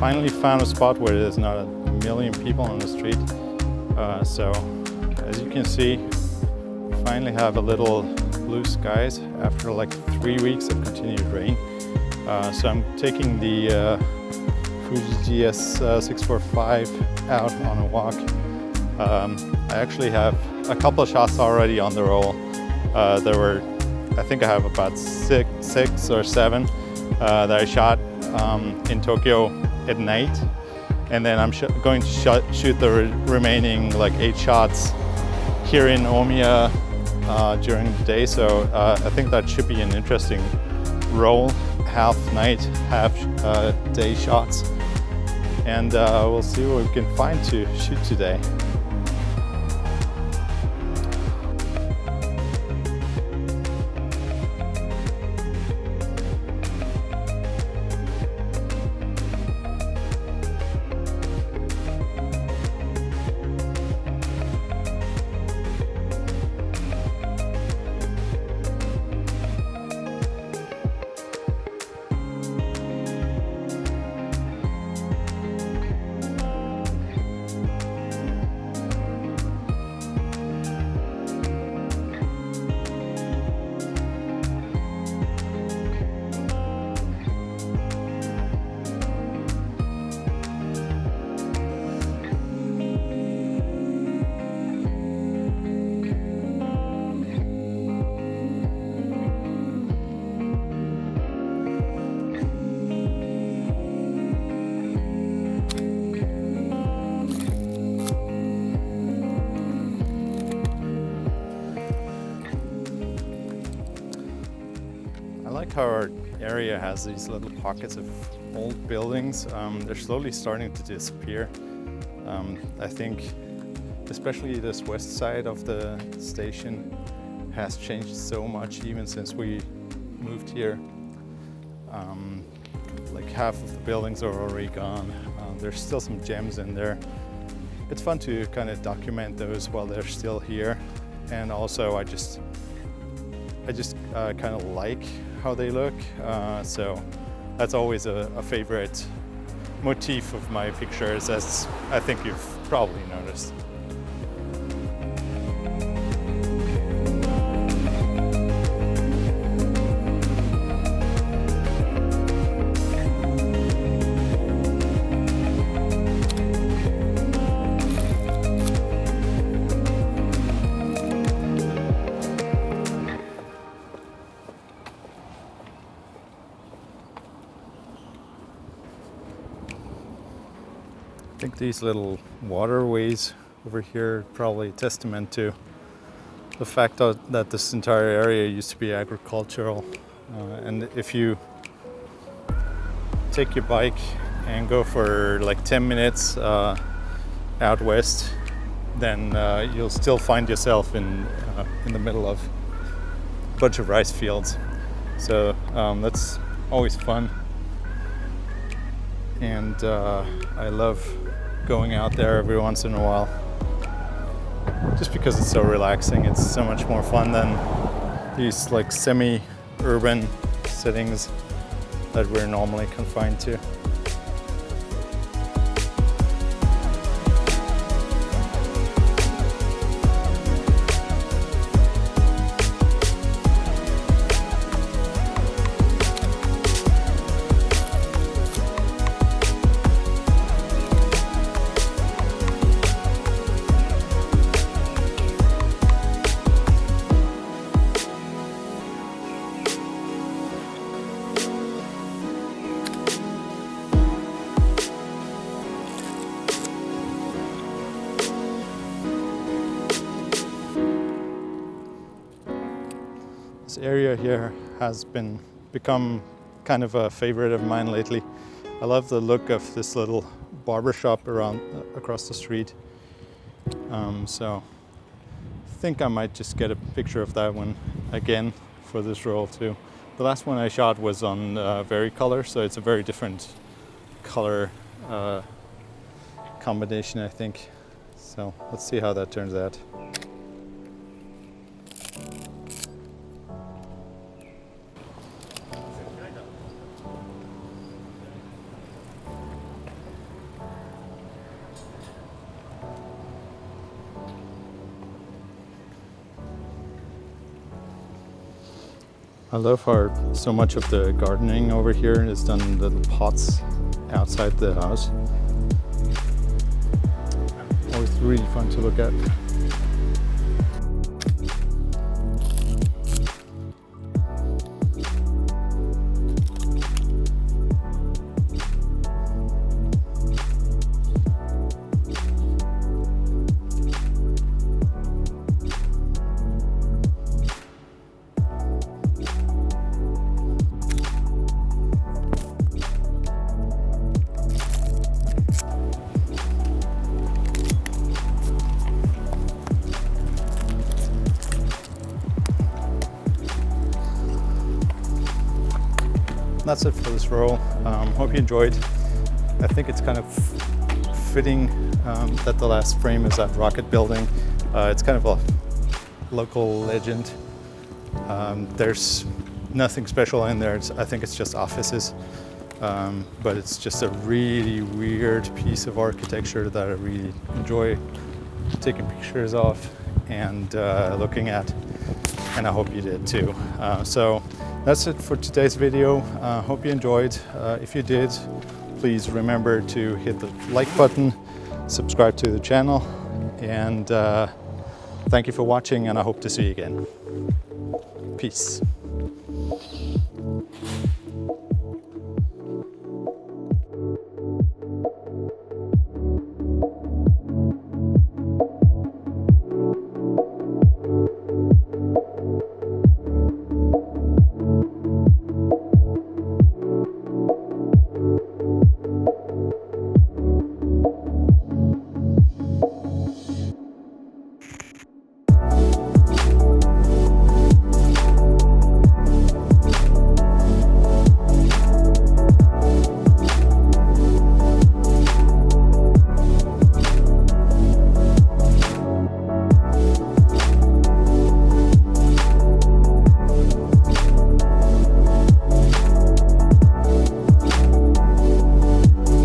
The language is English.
finally found a spot where there's not a million people on the street. So as you can see, we finally have a little blue skies after like 3 weeks of continued rain. So I'm taking the Fuji GS645 out on a walk. I actually have a couple of shots already on the roll. I think I have about six or seven that I shot in Tokyo at night, and then I'm going to shoot the remaining like 8 shots here in Omiya during the day. So I think that should be an interesting roll, half night, half day shots, and we'll see what we can find to shoot today. I like how our area has these little pockets of old buildings. They're slowly starting to disappear. I think especially this west side of the station has changed so much even since we moved here. Like half of the buildings are already gone. There's still some gems in there. It's fun to kind of document those while they're still here. And also I just kind of like how they look, so that's always a favorite motif of my pictures, as I think you've probably noticed. I think these little waterways over here are probably a testament to the fact that this entire area used to be agricultural. And if you take your bike and go for like 10 minutes out west, then you'll still find yourself in the middle of a bunch of rice fields. So that's always fun. And I love going out there every once in a while, just because it's so relaxing. It's so much more fun than these like semi-urban settings that we're normally confined to. This area here has become kind of a favorite of mine lately. I love the look of this little barber shop across the street. So I think I might just get a picture of that one again for this roll too. The last one I shot was on Varicolor, so it's a very different color combination, I think. So let's see how that turns out. I love how so much of the gardening over here is done in little pots outside the house. Always really fun to look at. That's it for this roll. Hope you enjoyed. I think it's kind of fitting that the last frame is that rocket building. It's kind of a local legend. There's nothing special in there. I think it's just offices, but it's just a really weird piece of architecture that I really enjoy taking pictures of and looking at, and I hope you did too. So that's it for today's video. Hope you enjoyed. If you did, please remember to hit the like button, subscribe to the channel, and thank you for watching, and I hope to see you again. Peace.